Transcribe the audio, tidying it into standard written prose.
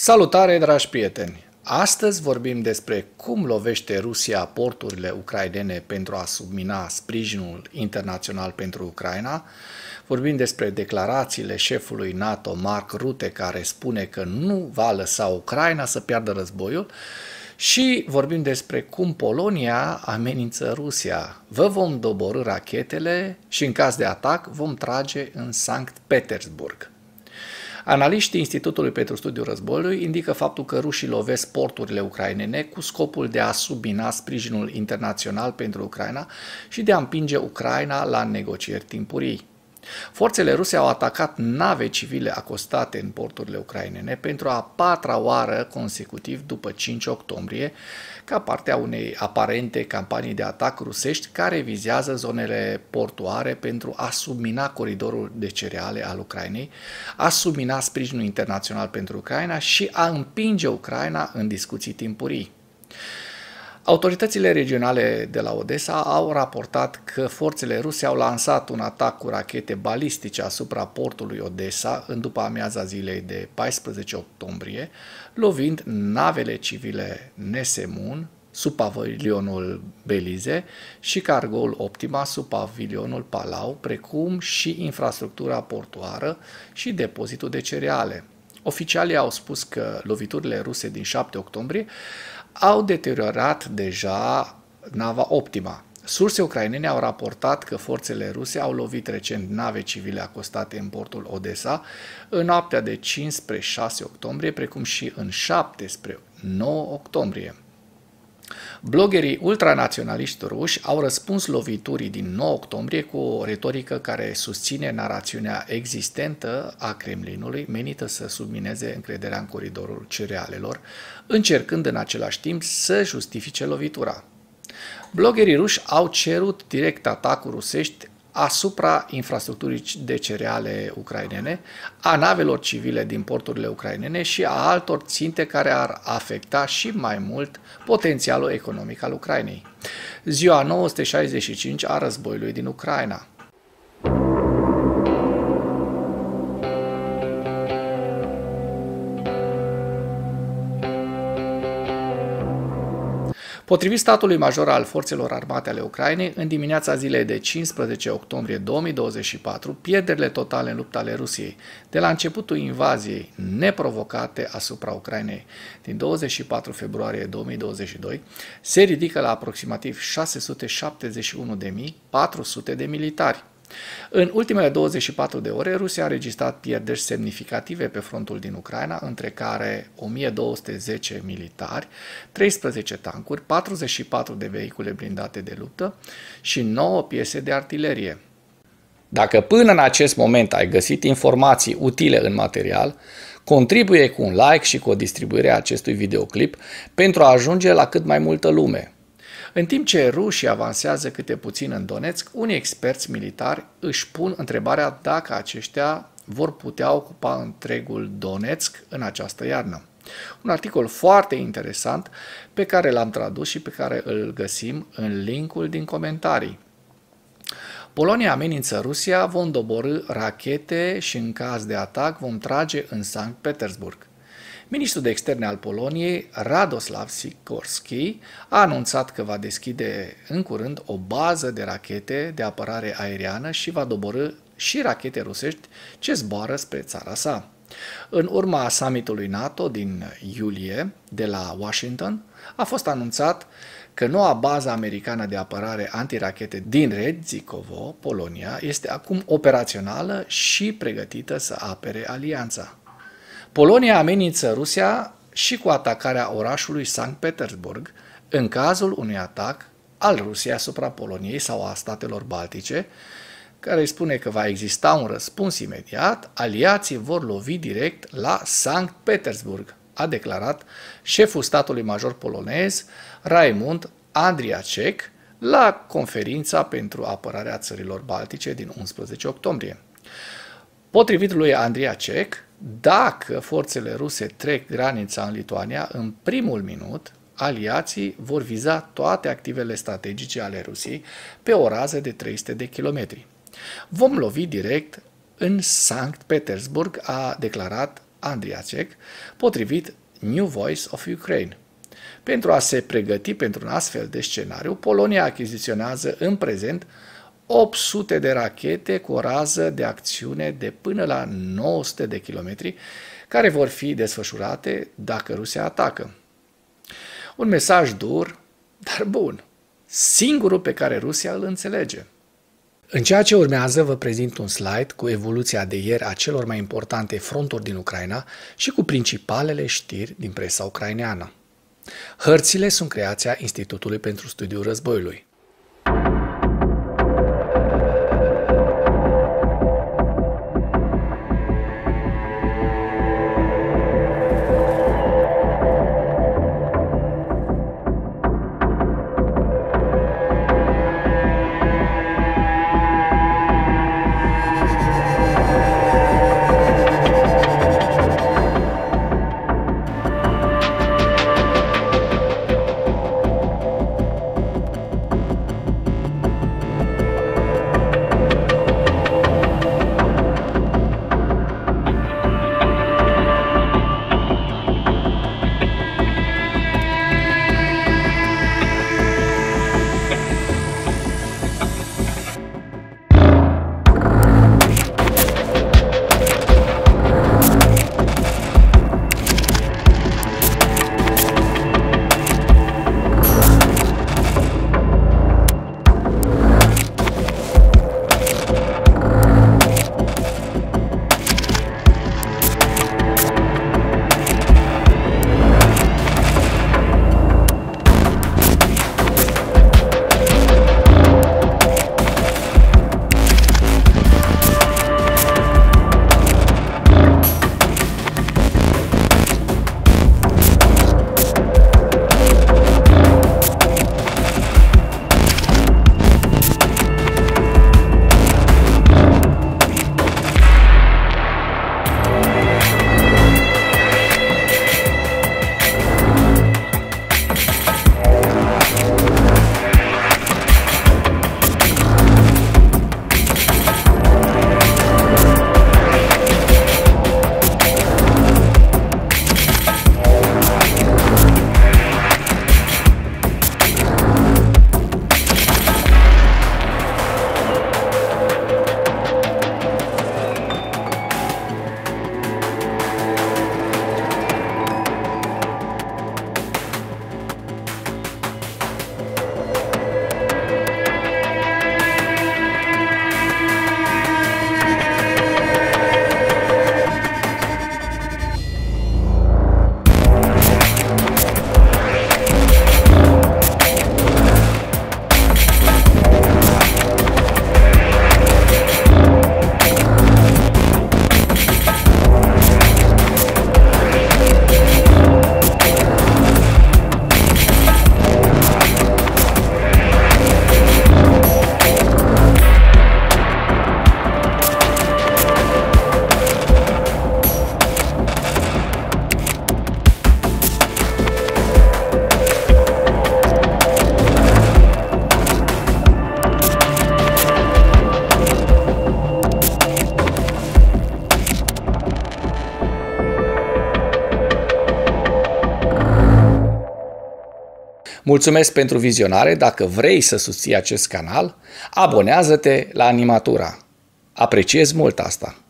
Salutare, dragi prieteni! Astăzi vorbim despre cum lovește Rusia porturile ucrainene pentru a submina sprijinul internațional pentru Ucraina. Vorbim despre declarațiile șefului NATO, Mark Rutte, care spune că nu va lăsa Ucraina să piardă războiul. Și vorbim despre cum Polonia amenință Rusia. Vă vom doborî rachetele și în caz de atac vom trage în Sankt Petersburg. Analiștii Institutului pentru Studiul Războiului indică faptul că rușii lovesc porturile ucrainene cu scopul de a submina sprijinul internațional pentru Ucraina și de a împinge Ucraina la negocieri timpurii. Forțele ruse au atacat nave civile acostate în porturile ucrainene pentru a patra oară consecutiv după 5 octombrie, ca parte a unei aparente campanii de atac rusești care vizează zonele portuare pentru a submina coridorul de cereale al Ucrainei, a submina sprijinul internațional pentru Ucraina și a împinge Ucraina în discuții timpurii. Autoritățile regionale de la Odessa au raportat că forțele ruse au lansat un atac cu rachete balistice asupra portului Odessa în după amiaza zilei de 14 octombrie, lovind navele civile Nesemun sub pavilionul Belize și cargoul Optima sub pavilionul Palau, precum și infrastructura portoară și depozitul de cereale. Oficialii au spus că loviturile ruse din 7 octombrie au deteriorat deja nava Optima. Surse ucrainene au raportat că forțele ruse au lovit recent nave civile acostate în portul Odessa în noaptea de 5 spre 6 octombrie, precum și în 7 spre 9 octombrie. Bloggerii ultranaționaliști ruși au răspuns loviturii din 9 octombrie cu o retorică care susține narațiunea existentă a Kremlinului, menită să submineze încrederea în coridorul cerealelor, încercând în același timp să justifice lovitura. Bloggerii ruși au cerut direct atacuri rusești asupra infrastructurii de cereale ucrainene, a navelor civile din porturile ucrainene și a altor ținte care ar afecta și mai mult potențialul economic al Ucrainei. Ziua 965 a războiului din Ucraina. Potrivit statului major al Forțelor Armate ale Ucrainei, în dimineața zilei de 15 octombrie 2024, pierderile totale în lupta ale Rusiei, de la începutul invaziei neprovocate asupra Ucrainei din 24 februarie 2022, se ridică la aproximativ 671.400 de militari. În ultimele 24 de ore, Rusia a înregistrat pierderi semnificative pe frontul din Ucraina, între care 1210 militari, 13 tancuri, 44 de vehicule blindate de luptă și 9 piese de artilerie. Dacă până în acest moment ai găsit informații utile în material, contribuie cu un like și cu o distribuire a acestui videoclip pentru a ajunge la cât mai multă lume. În timp ce rușii avansează câte puțin în Donetsk, unii experți militari își pun întrebarea dacă aceștia vor putea ocupa întregul Donetsk în această iarnă. Un articol foarte interesant pe care l-am tradus și pe care îl găsim în linkul din comentarii. Polonia amenință Rusia, vom doborî rachete și în caz de atac vom trage în Sankt Petersburg. Ministrul de externe al Poloniei, Radoslav Sikorski, a anunțat că va deschide în curând o bază de rachete de apărare aeriană și va doborî și rachete rusești ce zboară spre țara sa. În urma summitului NATO din iulie de la Washington, a fost anunțat că noua bază americană de apărare antirachete din Redzikovo, Polonia, este acum operațională și pregătită să apere alianța. Polonia amenință Rusia și cu atacarea orașului Sankt Petersburg în cazul unui atac al Rusiei asupra Poloniei sau a statelor baltice, care spune că va exista un răspuns imediat, aliații vor lovi direct la Sankt Petersburg, a declarat șeful statului major polonez Raimund Andriacek la conferința pentru apărarea țărilor baltice din 11 octombrie. Potrivit lui Andriacek, dacă forțele ruse trec granița în Lituania, în primul minut, aliații vor viza toate activele strategice ale Rusiei pe o rază de 300 de kilometri. Vom lovi direct în Sankt Petersburg, a declarat Andriacek, potrivit New Voice of Ukraine. Pentru a se pregăti pentru un astfel de scenariu, Polonia achiziționează în prezent 800 de rachete cu o rază de acțiune de până la 900 de kilometri, care vor fi desfășurate dacă Rusia atacă. Un mesaj dur, dar bun, singurul pe care Rusia îl înțelege. În ceea ce urmează vă prezint un slide cu evoluția de ieri a celor mai importante fronturi din Ucraina și cu principalele știri din presa ucraineană. Hărțile sunt creația Institutului pentru Studiul Războiului. Mulțumesc pentru vizionare. Dacă vrei să susții acest canal, abonează-te la Animatura. Apreciez mult asta.